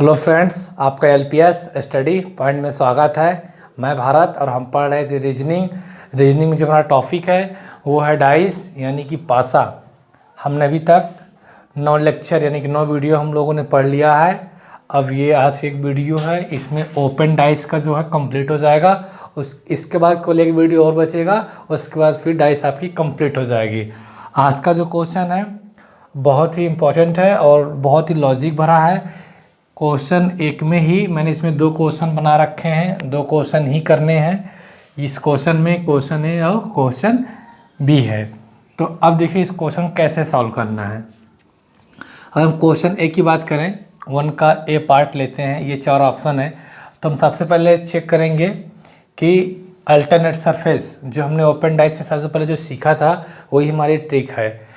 Hello friends, आपका LPS study point में स्वागत है। मैं भारत और हम पढ़ रहे थे रीजनिंग में जो हमारा टॉपिक है वो है डाइस यानी कि पासा। हमने अभी तक 9 लेक्चर यानी कि 9 वीडियो हम लोगों ने पढ़ लिया है। अब ये आज एक वीडियो है, इसमें ओपन डाइस का जो है कंप्लीट हो जाएगा। इसके बाद कोई एक वीडियो और बचेगा, उसके बाद फिर डाइस आपकी कंप्लीट हो जाएगी। आज का जो क्वेश्चन है बहुत ही इम्पोर्टेंट है और बहुत ही लॉजिक भरा है। क्वेश्चन एक में ही मैंने इसमें 2 क्वेश्चन बना रखे हैं, 2 क्वेश्चन ही करने हैं। इस क्वेश्चन में क्वेश्चन ए और क्वेश्चन बी है। तो अब देखिए इस क्वेश्चन कैसे सॉल्व करना है। अगर हम क्वेश्चन ए की बात करें, 1 का ए पार्ट लेते हैं, ये 4 ऑप्शन है। तो हम सबसे पहले चेक करेंगे कि अल्टरनेट सरफेस जो हमने ओपन डाइस में सबसे पहले जो सीखा था वही हमारी ट्रिक है।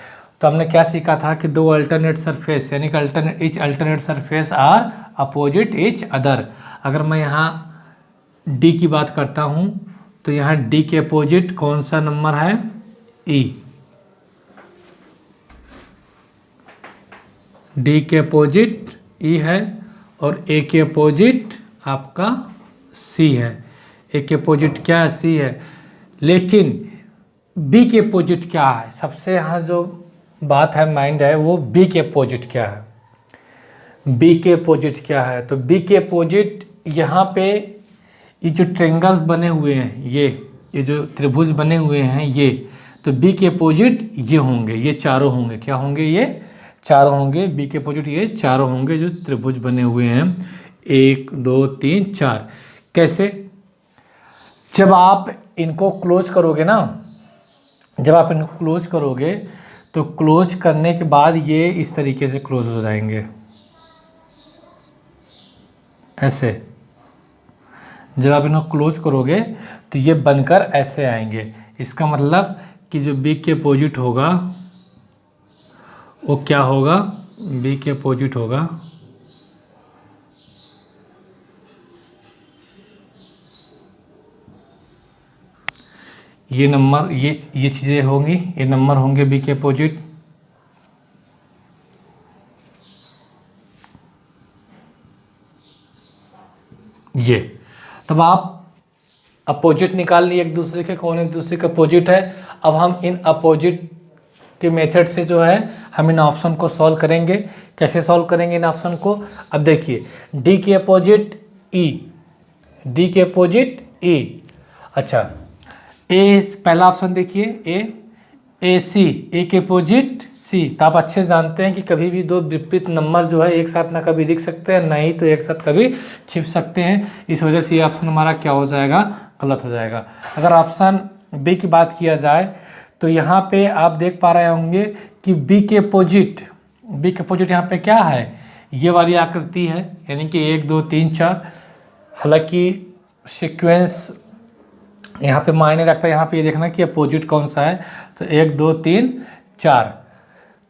तो हमने क्या सीखा था कि 2 अल्टरनेट सरफेस यानी कि each alternate surface are opposite each other. अगर मैं यहाँ डी की बात करता हूँ तो यहाँ डी के अपोजिट कौन सा नंबर है? ई। डी के अपोजिट ई है और ए के अपोजिट आपका सी है। ए के अपोजिट क्या है? सी है। लेकिन बी के अपोजिट क्या है? सबसे यहाँ जो बात है माइंड है वो बी के अपोजिट क्या है। बी के अपोजिट क्या है? तो बी के अपोजिट यहाँ पे ये जो ट्रेंगल्स बने हुए हैं, ये जो त्रिभुज बने हुए हैं ये, तो बी के अपोजिट ये होंगे, ये चारों होंगे। क्या होंगे? ये चारों होंगे। बी के अपोजिट ये चारों होंगे जो त्रिभुज बने हुए हैं, 1 2 3 4। कैसे? जब आप इनको क्लोज करोगे ना, जब आप इनको क्लोज करोगे तो क्लोज करने के बाद ये इस तरीके से क्लोज हो जाएंगे, ऐसे। जब आप इनको क्लोज करोगे तो ये बनकर ऐसे आएंगे। इसका मतलब कि जो बी के अपोजिट होगा वो क्या होगा? बी के अपोजिट होगा ये नंबर, ये चीज़ें होंगी, ये नंबर होंगे बी के अपोजिट। ये तब आप अपोजिट निकाल लिए एक दूसरे के, कौन एक दूसरे के अपोजिट है। अब हम इन अपोजिट के मेथड से जो है हम इन ऑप्शन को सॉल्व करेंगे। कैसे सॉल्व करेंगे इन ऑप्शन को? अब देखिए, डी के अपोजिट ई, डी के अपोजिट ई। अच्छा, ए पहला ऑप्शन देखिए, ए सी, ए के अपोजिट सी। तो आप अच्छे जानते हैं कि कभी भी 2 विपरीत नंबर जो है एक साथ ना कभी दिख सकते हैं, ना ही तो एक साथ कभी छिप सकते हैं। इस वजह से ये ऑप्शन हमारा क्या हो जाएगा? गलत हो जाएगा। अगर ऑप्शन बी की बात किया जाए तो यहाँ पे आप देख पा रहे होंगे कि बी के अपोजिट यहाँ पे क्या है? ये वाली आकृति है, यानी कि 1 2 3 4। हालांकि सीक्वेंस यहाँ पे मायने रखता है। यहाँ पे ये देखना कि अपोजिट कौन सा है। तो 1 2 3 4।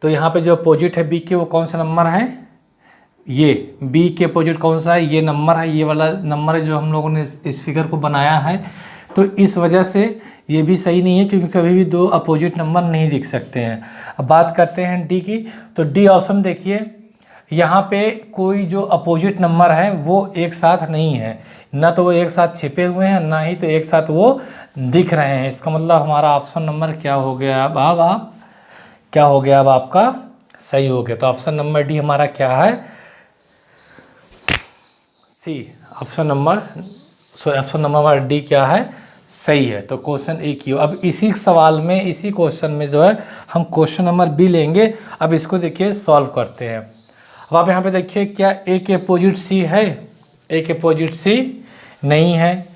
तो यहाँ पे जो अपोजिट है बी के, वो कौन सा नंबर है? ये बी के अपोजिट कौन सा है? ये नंबर है, ये वाला नंबर है जो हम लोगों ने इस फिगर को बनाया है। तो इस वजह से ये भी सही नहीं है, क्योंकि कभी भी 2 अपोजिट नंबर नहीं दिख सकते हैं। अब बात करते हैं डी की। तो डी ऑप्शन देखिए, यहाँ पे कोई जो अपोजिट नंबर है वो एक साथ नहीं है, ना तो वो एक साथ छिपे हुए हैं, ना ही तो एक साथ वो दिख रहे हैं। इसका मतलब हमारा ऑप्शन नंबर क्या हो गया? अब क्या हो गया? अब आपका सही हो गया। तो ऑप्शन नंबर डी हमारा क्या है? सी। ऑप्शन नंबर डी क्या है? सही है। तो क्वेश्चन ए की। अब इसी सवाल में, इसी क्वेश्चन में जो है हम क्वेश्चन नंबर बी लेंगे। अब इसको देखिए सॉल्व करते हैं। अब आप यहाँ पे देखिए, क्या ए के अपोजिट सी है? ए के अपोजिट सी नहीं है।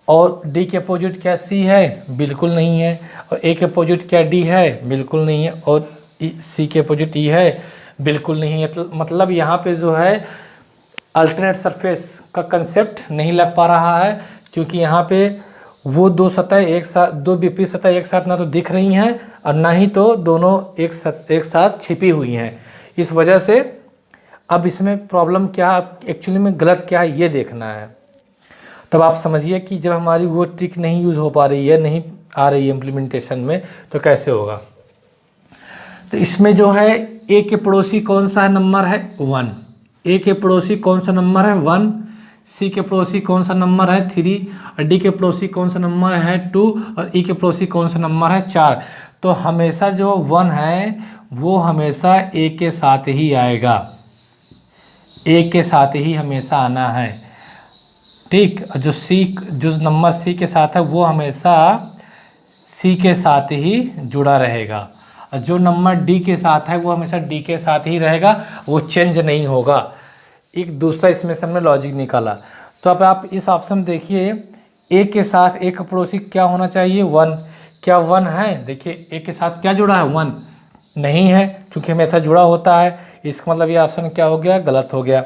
और डी के अपोजिट क्या सी है? बिल्कुल नहीं है। और ए के अपोजिट क्या डी है? बिल्कुल नहीं है। और सी के अपोजिट ई है? बिल्कुल नहीं है। मतलब यहाँ पे जो है अल्टरनेट सरफेस का कंसेप्ट नहीं लग पा रहा है, क्योंकि यहाँ पे वो 2 सतह एक साथ, 2 विपरीत सतह एक साथ ना तो दिख रही हैं और ना ही तो दोनों एक साथ छिपी हुई हैं। इस वजह से अब इसमें प्रॉब्लम क्या, एक्चुअली में गलत क्या है ये देखना है। तब आप समझिए कि जब हमारी वो ट्रिक नहीं यूज़ हो पा रही है, नहीं आ रही है इम्प्लीमेंटेशन में, तो कैसे होगा। तो इसमें जो है ए के पड़ोसी कौन सा नंबर है? 1। ए के पड़ोसी कौन सा नंबर है 1, सी के पड़ोसी कौन सा नंबर है 3, और डी के पड़ोसी कौन सा नंबर है 2, और ई के पड़ोसी कौन सा नंबर है 4। तो हमेशा जो 1 है वो हमेशा ए के साथ ही आएगा, ए के साथ ही हमेशा आना है, ठीक। जो नंबर सी के साथ है वो हमेशा सी के साथ ही जुड़ा रहेगा, और जो नंबर डी के साथ है वो हमेशा डी के साथ ही रहेगा, वो चेंज नहीं होगा। एक दूसरा इसमें से हमने लॉजिक निकाला। तो अब आप इस ऑप्शन देखिए, ए के साथ ए का पड़ोसी क्या होना चाहिए 1, क्या 1 है? देखिए ए के साथ क्या जुड़ा है 1 नहीं है, क्योंकि हमेशा जुड़ा होता है, इसका मतलब ये ऑप्शन क्या हो गया, गलत हो गया।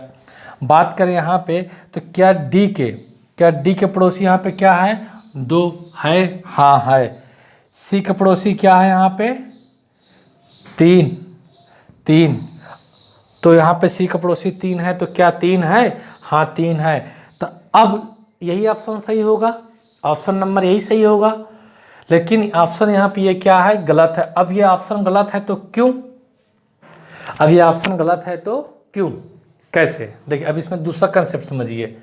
बात करें यहाँ पे तो क्या डी के पड़ोसी यहाँ पे क्या है 2 है, हाँ है। सी के पड़ोसी क्या है यहाँ पे 3, तो यहाँ पे सी का पड़ोसी 3 है, तो क्या 3 है, हाँ 3 है। तो अब यही ऑप्शन सही होगा, ऑप्शन नंबर यही सही होगा, लेकिन ऑप्शन यहाँ पे ये क्या है, गलत है। अब ये ऑप्शन गलत है तो क्यों? अब ये ऑप्शन गलत है तो क्यों, कैसे? देखिए अब इसमें दूसरा कंसेप्ट समझिए।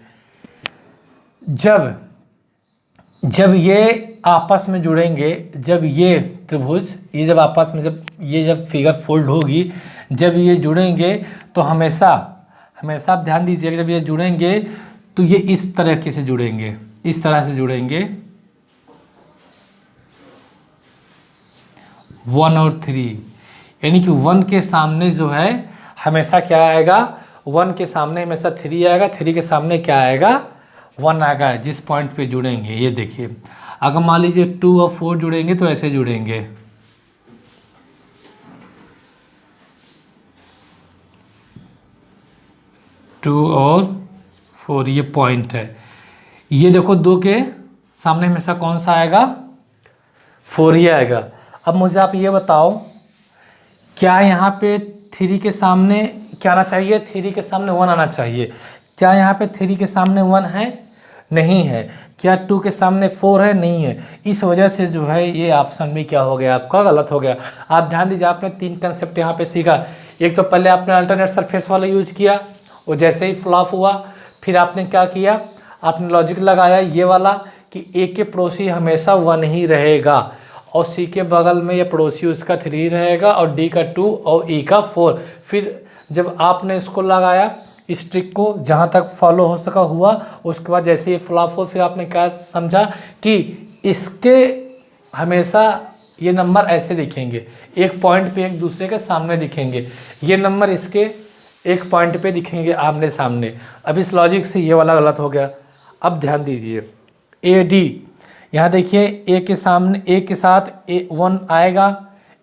जब ये आपस में जुड़ेंगे, जब ये त्रिभुज ये जब आपस में जब फिगर फोल्ड होगी, जब ये जुड़ेंगे तो हमेशा आप ध्यान दीजिएगा, जब ये जुड़ेंगे तो ये इस तरीके से जुड़ेंगे, इस तरह से जुड़ेंगे 1 और 3, यानी कि 1 के सामने जो है हमेशा क्या आएगा, 1 के सामने हमेशा 3 आएगा, 3 के सामने क्या आएगा 1 आएगा, जिस पॉइंट पे जुड़ेंगे। ये देखिए अगर मान लीजिए 2 और 4 जुड़ेंगे तो ऐसे जुड़ेंगे, 2 और 4 ये पॉइंट है। ये देखो 2 के सामने हमेशा कौन सा आएगा 4 ही आएगा। अब मुझे आप ये बताओ, क्या यहाँ पे 3 के सामने क्या आना चाहिए, 3 के सामने 1 आना चाहिए। क्या यहाँ पे 3 के सामने 1 है, नहीं है। क्या 2 के सामने 4 है, नहीं है। इस वजह से जो है ये ऑप्शन भी क्या हो गया आपका, गलत हो गया। आप ध्यान दीजिए, आपने 3 कंसेप्ट यहाँ पे सीखा। एक तो पहले आपने अल्टरनेट सरफेस वाला यूज किया, और जैसे ही फ्लॉप हुआ फिर आपने क्या किया, आपने लॉजिक लगाया ये वाला कि ए के पड़ोसी हमेशा 1 ही रहेगा, और सी के बगल में ये पड़ोसी उसका 3 रहेगा, और डी का 2 और ई का 4। फिर जब आपने इसको लगाया, इस ट्रिक को जहाँ तक फॉलो हो सका हुआ, उसके बाद जैसे ये फ्लॉप हो फिर आपने क्या समझा कि इसके हमेशा ये नंबर ऐसे दिखेंगे, एक पॉइंट पे एक दूसरे के सामने दिखेंगे, ये नंबर इसके एक पॉइंट पे दिखेंगे आमने सामने। अब इस लॉजिक से ये वाला गलत हो गया। अब ध्यान दीजिए ए डी, यहाँ देखिए ए के सामने ए के साथ 1 आएगा,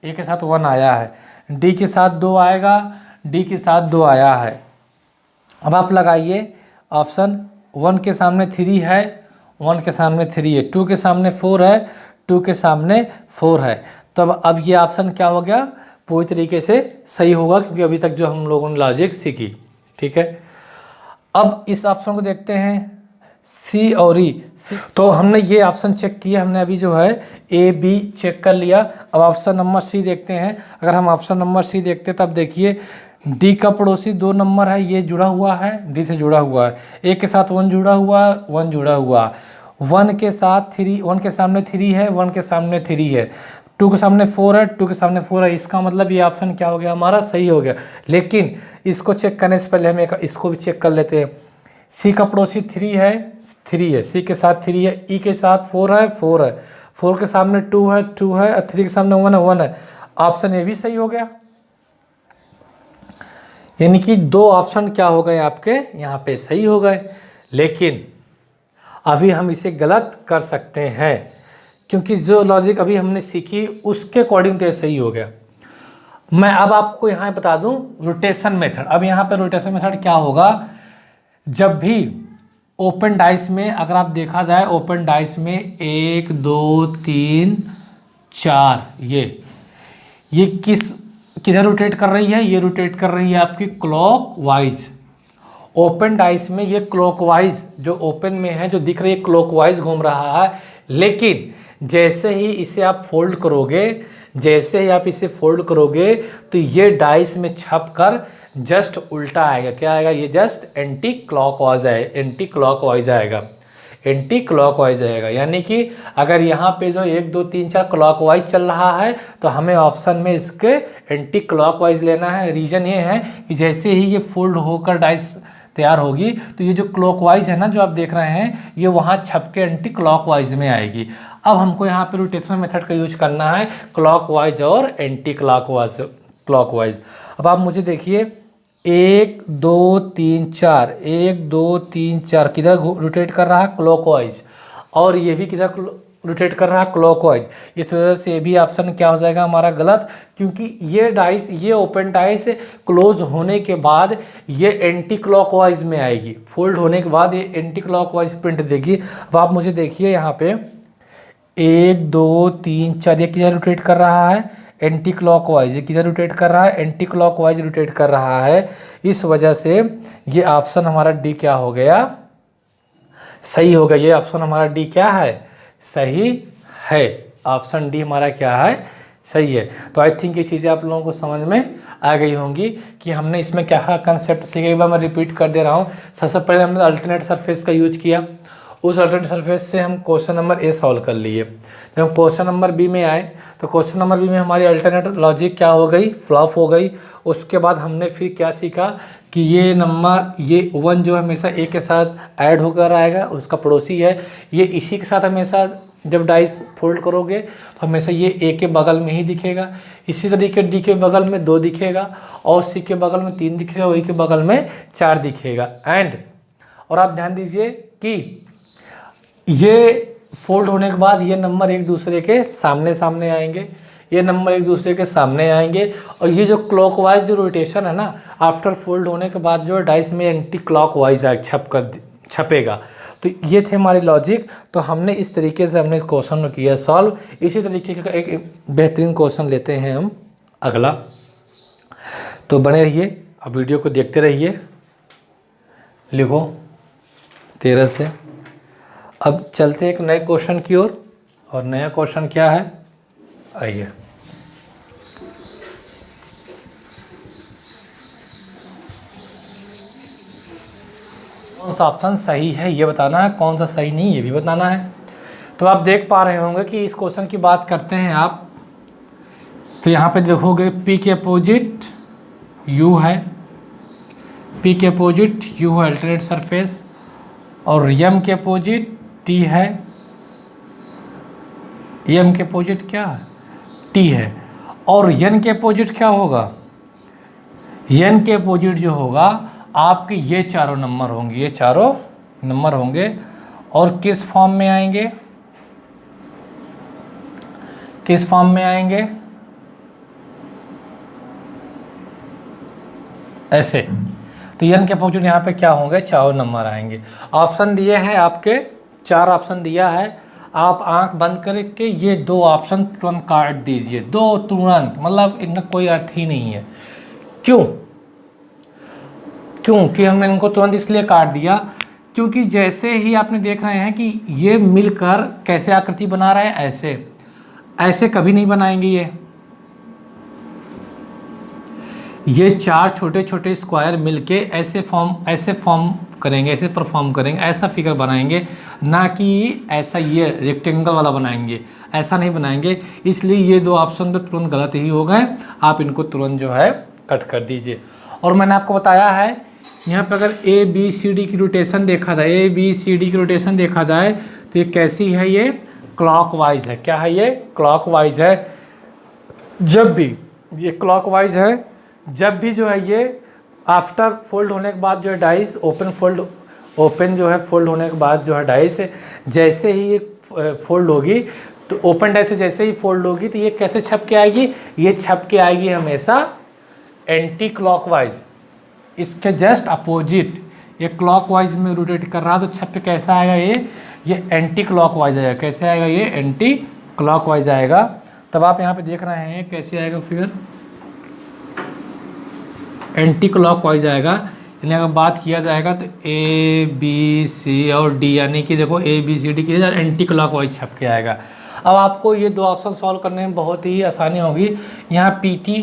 ए के साथ 1 आया है, डी के साथ 2 आएगा, डी के साथ 2 आया है। अब आप लगाइए ऑप्शन, 1 के सामने 3 है, 1 के सामने 3 है, 2 के सामने 4 है, 2 के सामने 4 है। तो अब ये ऑप्शन क्या हो गया, पूरी तरीके से सही होगा, क्योंकि अभी तक जो हम लोगों ने लॉजिक सीखी, ठीक है। अब इस ऑप्शन को देखते हैं सी और ई। तो हमने ये ऑप्शन चेक किया, हमने अभी जो है ए बी चेक कर लिया। अब ऑप्शन नंबर सी देखते हैं। अगर हम ऑप्शन नंबर सी देखते हैं तब देखिए डी का पड़ोसी 2 नंबर है, ये जुड़ा हुआ है, डी से जुड़ा हुआ है। ए के साथ 1 जुड़ा हुआ है, 1 जुड़ा हुआ है। 1 के साथ 3, 1 के सामने 3 है, 1 के सामने 3 है। 2 के सामने 4 है, 2 के सामने 4 है। इसका मतलब ये ऑप्शन क्या हो गया, हमारा सही हो गया। लेकिन इसको चेक करने से पहले हम इसको भी चेक कर लेते हैं। सी का पड़ोसी 3 है, 3 है, सी के साथ 3 है, ई के साथ 4 है, 4 है, 4 के सामने 2 है, 2 है, और 3 के सामने 1 है, 1 है। ऑप्शन ए भी सही हो गया। यानी कि 2 ऑप्शन क्या हो गए आपके यहाँ पे सही हो गए। लेकिन अभी हम इसे गलत कर सकते हैं, क्योंकि जो लॉजिक अभी हमने सीखी उसके अकॉर्डिंग तो सही हो गया। मैं अब आपको यहाँ बता दूँ रोटेशन मेथड। अब यहाँ पे रोटेशन मेथड क्या होगा, जब भी ओपन डाइस में अगर आप देखा जाए, ओपन डाइस में 1 2 3 4 ये किधर रोटेट कर रही है, ये रोटेट कर रही है आपकी क्लॉकवाइज। ओपन डाइस में ये क्लॉकवाइज जो ओपन में है, जो दिख रही है क्लॉकवाइज घूम रहा है। लेकिन जैसे ही इसे आप फोल्ड करोगे, जैसे ही आप इसे फोल्ड करोगे तो ये डाइस में छप कर जस्ट उल्टा आएगा। क्या आएगा? ये जस्ट एंटी क्लॉकवाइज आएगा, एंटी क्लॉकवाइज आएगा। यानी कि अगर यहाँ पे जो 1 2 3 4 क्लॉकवाइज चल रहा है तो हमें ऑप्शन में इसके एंटी क्लॉकवाइज लेना है। रीज़न ये है कि जैसे ही ये फोल्ड होकर डाइस तैयार होगी तो ये जो क्लॉकवाइज है ना, जो आप देख रहे हैं, ये वहाँ छप के एंटी क्लॉकवाइज में आएगी। अब हमको यहाँ पे रोटेशन मेथड का यूज करना है, क्लॉकवाइज और एंटी क्लॉकवाइज। अब आप मुझे देखिए 1 2 3 4, 1 2 3 4 किधर रोटेट कर रहा है? क्लॉकवाइज। और ये भी किधर रोटेट कर रहा है? क्लॉकवाइज। इस वजह से ये भी ऑप्शन क्या हो जाएगा हमारा? गलत, क्योंकि ये डाइस, ये ओपन डाइस क्लोज होने के बाद ये एंटी क्लॉकवाइज में आएगी। फोल्ड होने के बाद ये एंटी क्लॉकवाइज प्रिंट देगी। अब आप मुझे देखिए यहाँ पे 1 2 3 4 ये किधर रोटेट कर रहा है? Anti clockwise. ये किधर रोटेट कर रहा है? एंटी क्लॉकवाइज रोटेट कर रहा है। इस वजह से ये ऑप्शन हमारा डी क्या हो गया? सही हो गया। ये ऑप्शन हमारा डी क्या है? सही है। ऑप्शन डी हमारा क्या है? सही है। तो आई थिंक ये चीज़ें आप लोगों को समझ में आ गई होंगी कि हमने इसमें क्या कंसेप्ट सीखा। एक बार मैं रिपीट कर दे रहा हूँ। सबसे पहले हमने अल्टरनेट सरफेस का यूज किया। उस अल्टरनेट सरफेस से हम क्वेश्चन नंबर ए सॉल्व कर लिए। जब हम क्वेश्चन नंबर बी में आए तो क्वेश्चन नंबर बी में हमारी अल्टरनेट लॉजिक क्या हो गई? फ्लॉप हो गई। उसके बाद हमने फिर क्या सीखा कि ये नंबर, ये 1 जो हमेशा ए के साथ ऐड होकर आएगा, उसका पड़ोसी है। ये इसी के साथ हमेशा जब डाइस फोल्ड करोगे तो हमेशा ये ए के बगल में ही दिखेगा। इसी तरीके डी के बगल में 2 दिखेगा, और सी के बगल में 3 दिखेगा, और ई के बगल में 4 दिखेगा। और आप ध्यान दीजिए कि ये फोल्ड होने के बाद ये नंबर एक दूसरे के सामने सामने आएंगे, ये नंबर एक दूसरे के सामने आएंगे। और ये जो क्लॉकवाइज जो रोटेशन है ना, आफ्टर फोल्ड होने के बाद जो डाइस में एंटी क्लॉकवाइज छपेगा। तो ये थे हमारी लॉजिक। तो हमने इस तरीके से हमने इस क्वेश्चन को किया सॉल्व। इसी तरीके का एक बेहतरीन क्वेश्चन लेते हैं हम अगला। तो बने रहिए, अब वीडियो को देखते रहिए। लिखो 13 से। अब चलते हैं एक नए क्वेश्चन की ओर। और नया क्वेश्चन क्या है? आइए। कौन सा ऑप्शन सही है ये बताना है, कौन सा सही नहीं ये भी बताना है। तो आप देख पा रहे होंगे कि इस क्वेश्चन की बात करते हैं आप, तो यहाँ पे देखोगे P के अपोजिट U है, P के अपोजिट U है अल्टरनेट सरफेस, और M के अपोजिट T है, M के अपोजिट क्या है? T है। और N के अपोजिट क्या होगा? N के अपोजिट जो होगा आपके ये चारों नंबर होंगे, ये चारों नंबर होंगे। और किस फॉर्म में आएंगे? किस फॉर्म में आएंगे? ऐसे। तो N के अपोजिट यहाँ पे क्या होंगे? चारों नंबर आएंगे। ऑप्शन दिए हैं आपके, 4 ऑप्शन दिया है। आप आंख बंद करके ये 2 ऑप्शन तुरंत काट दीजिए, 2 तुरंत, मतलब इनका कोई अर्थ ही नहीं है। क्योंकि हमने इनको तुरंत इसलिए काट दिया क्योंकि जैसे ही आपने देख रहे हैं कि ये मिलकर कैसे आकृति बना रहे हैं, ऐसे ऐसे कभी नहीं बनाएंगे। ये 4 छोटे छोटे स्क्वायर मिलके ऐसे फॉर्म करेंगे, ऐसे परफॉर्म करेंगे, ऐसा फिगर बनाएंगे, ना कि ऐसा ये रेक्टेंगल वाला बनाएंगे, ऐसा नहीं बनाएंगे। इसलिए ये 2 ऑप्शन तो तुरंत गलत ही हो गए। आप इनको तुरंत जो है कट कर दीजिए। और मैंने आपको बताया है यहाँ पर अगर ABCD की रोटेशन देखा जाए, ABCD की रोटेशन देखा जाए तो ये कैसी है? ये क्लॉकवाइज है। क्या है? ये क्लॉकवाइज है। जब भी ये क्लॉकवाइज है, जब भी जो है ये आफ्टर फोल्ड होने के बाद जो है डाइस ओपन जो है फोल्ड होने के बाद जो है डाइस जैसे ही ये फोल्ड होगी, तो ओपन डाइस से जैसे ही फोल्ड होगी तो ये कैसे छप के आएगी? ये छप के आएगी हमेशा एंटी क्लॉकवाइज, इसके जस्ट अपोजिट। ये क्लॉकवाइज में रोटेट कर रहा है तो छप के कैसा आएगा? ये एंटी क्लॉकवाइज आएगा। कैसे आएगा? ये एंटी क्लॉकवाइज आएगा। तब आप यहाँ पे देख रहे हैं कैसे आएगा फिगर? एंटी क्लॉकवाइज आएगा। यानी अगर बात किया जाएगा तो A B C और D, यानी कि देखो ABCD की एंटी क्लॉकवाइज छप के आएगा। अब आपको ये दो ऑप्शन सॉल्व करने में बहुत ही आसानी होगी। यहाँ पी टी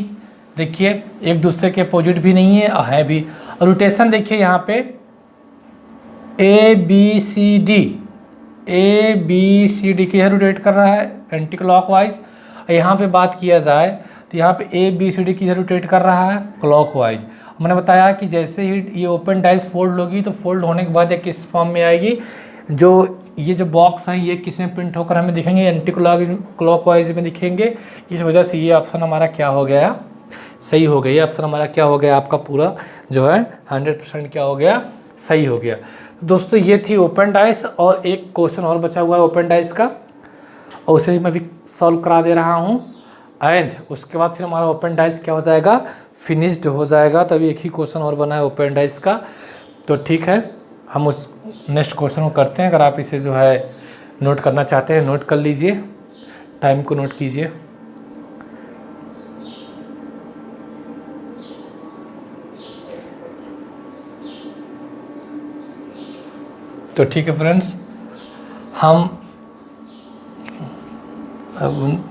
देखिए एक दूसरे के अपोजिट भी नहीं है और है भी। रोटेशन देखिए यहाँ पे ए बी सी डी की है रोटेट कर रहा है एंटी क्लॉकवाइज। यहाँ पे बात किया जाए तो यहाँ पे ए बी सी डी की रोटेट कर रहा है क्लॉकवाइज। मैंने बताया कि जैसे ही ये ओपन डाइस फोल्ड होगी तो फोल्ड होने के बाद ये किस फॉर्म में आएगी, जो ये जो बॉक्स है ये किस में प्रिंट होकर हमें दिखेंगे, एंटी क्लॉकवाइज में दिखेंगे। इस वजह से ये ऑप्शन हमारा क्या हो गया, सही हो गया। ये ऑप्शन हमारा क्या हो गया, आपका पूरा जो है 100% क्या हो गया, सही हो गया। दोस्तों ये थी ओपन डाइस और एक क्वेश्चन और बचा हुआ है ओपन डाइस का, और उसे भी मैं भी सॉल्व करा दे रहा हूँ। एंड उसके बाद फिर हमारा ओपन डाइस क्या हो जाएगा, फिनिश्ड हो जाएगा। तो अभी एक ही क्वेश्चन और बना है ओपन डाइस का। तो ठीक है, हम उस नेक्स्ट क्वेश्चन को करते हैं। अगर आप इसे जो है नोट करना चाहते हैं नोट कर लीजिए, टाइम को नोट कीजिए। तो ठीक है फ्रेंड्स, हम अब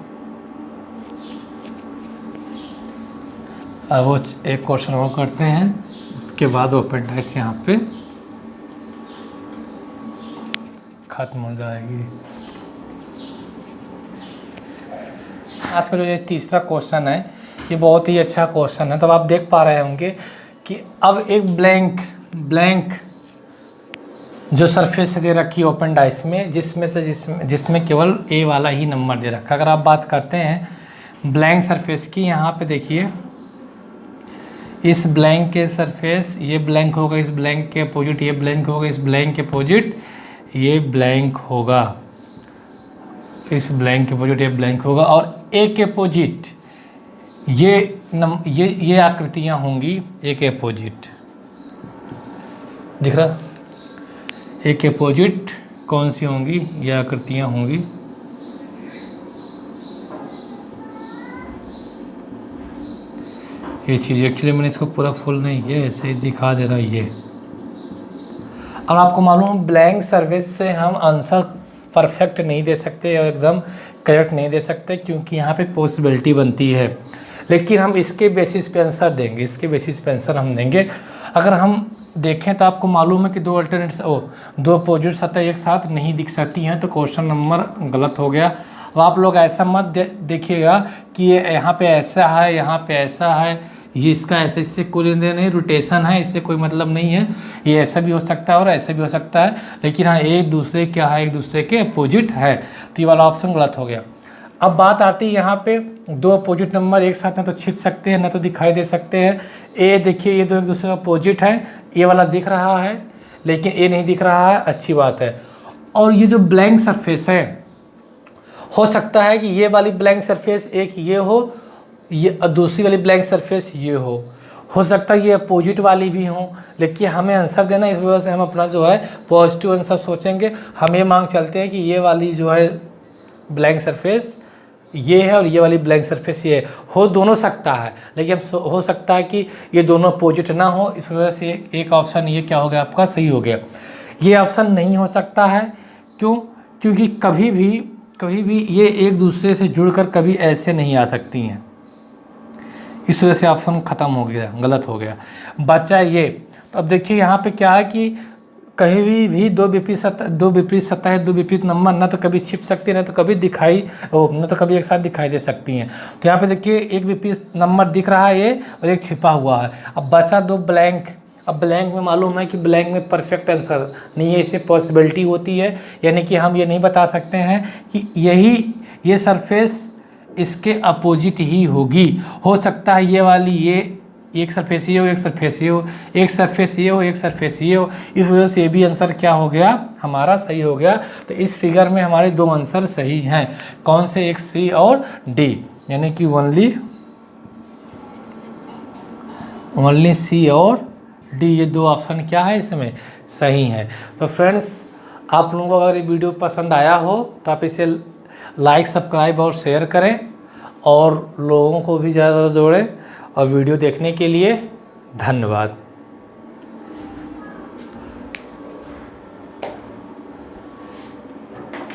वो एक क्वेश्चन और करते हैं, उसके बाद ओपन डाइस यहाँ पे खत्म हो जाएगी। आज का जो ये तीसरा क्वेश्चन है ये बहुत ही अच्छा क्वेश्चन है। तब आप देख पा रहे होंगे कि अब एक ब्लैंक जो सरफेस दे रखी है ओपन डाइस में, जिसमें केवल ए वाला ही नंबर दे रखा है। अगर आप बात करते हैं ब्लैंक सरफेस की, यहाँ पे देखिए इस ब्लैंक के सरफेस, ये ब्लैंक होगा, इस ब्लैंक के अपोजिट ये ब्लैंक होगा, इस ब्लैंक के अपोजिट ये ब्लैंक होगा, इस ब्लैंक के अपोजिट ये ब्लैंक होगा, और ए के अपोजिट ये आकृतियाँ होंगी। ए के अपोजिट दिख रहा, ए के अपोजिट कौन सी होंगी, ये आकृतियाँ होंगी। ये चीज़ एक्चुअली मैंने इसको पूरा फुल नहीं किया, ऐसे ही दिखा दे रहा है ये। और आपको मालूम ब्लैंक सर्विस से हम आंसर परफेक्ट नहीं दे सकते और एकदम करेक्ट नहीं दे सकते, क्योंकि यहाँ पे पॉसिबिलिटी बनती है। लेकिन हम इसके बेसिस पे आंसर देंगे, इसके बेसिस पे आंसर हम देंगे। अगर हम देखें तो आपको मालूम है कि दो अपोजिट सतह एक साथ नहीं दिख सकती हैं, तो क्वेश्चन नंबर गलत हो गया। अब आप लोग ऐसा मत देखिएगा कि ये यहाँ पे ऐसा है, यहाँ पे ऐसा है, ये इसका ऐसे, इससे कोई लेन देन नहीं, रोटेशन है, इससे कोई मतलब नहीं है। ये ऐसा भी हो सकता है और ऐसा भी हो सकता है, लेकिन हाँ एक दूसरे क्या है, एक दूसरे के अपोजिट है। तो ये वाला ऑप्शन गलत हो गया। अब बात आती है यहाँ पे दो अपोजिट नंबर एक साथ ना तो छिप सकते हैं ना तो दिखाई दे सकते हैं। ए देखिए ये दो एक दूसरे का अपोजिट है, ये वाला दिख रहा है लेकिन ए नहीं दिख रहा है, अच्छी बात है। और ये जो ब्लैंक सरफेस है, हो सकता है कि ये वाली ब्लैंक सरफेस एक ये हो, ये दूसरी वाली ब्लैंक सरफेस ये हो सकता है ये अपोजिट वाली भी हो, लेकिन हमें आंसर देना, इस वजह से हम अपना जो है पॉजिटिव आंसर सोचेंगे। हम ये मांग चलते हैं कि ये वाली जो है ब्लैंक सरफेस ये है और ये वाली ब्लैंक सरफेस ये है। हो दोनों सकता है, लेकिन हो सकता है कि ये दोनों अपोजिट ना हो, इस वजह से एक ऑप्शन ये क्या हो गया आपका, सही हो गया। ये ऑप्शन नहीं हो सकता है, क्यों? क्योंकि कभी भी ये एक दूसरे से जुड़कर कभी ऐसे नहीं आ सकती हैं, इस वजह से ऑप्शन ख़त्म हो गया, गलत हो गया। बचा ये, तो अब देखिए यहाँ पे क्या है कि कहीं भी दो विपरीत सतह दो विपरीत नंबर ना तो कभी छिप सकती है ना तो कभी ना तो कभी एक साथ दिखाई दे सकती हैं। तो यहाँ पे देखिए एक विपरीत नंबर दिख रहा है ये और एक छिपा हुआ है। अब बचा दो ब्लैंक। अब ब्लैंक में मालूम है कि ब्लैंक में परफेक्ट आंसर नहीं है, इससे पॉसिबिलिटी होती है, यानी कि हम ये नहीं बता सकते हैं कि ये सरफेस इसके अपोजिट ही होगी। हो सकता है ये वाली ये एक सरफेस ये हो, एक सरफेस ये हो, एक सरफेस ये हो, एक सरफेस ये हो, इस वजह से ये भी आंसर क्या हो गया हमारा, सही हो गया। तो इस फिगर में हमारे दो आंसर सही हैं, कौन से, एक सी और डी, यानी कि ओनली सी और डी, ये दो ऑप्शन क्या है इसमें सही हैं। तो फ्रेंड्स, आप लोगों को अगर ये वीडियो पसंद आया हो तो आप इसे लाइक, सब्सक्राइब और शेयर करें और लोगों को भी ज़्यादा जोड़ें। और वीडियो देखने के लिए धन्यवाद।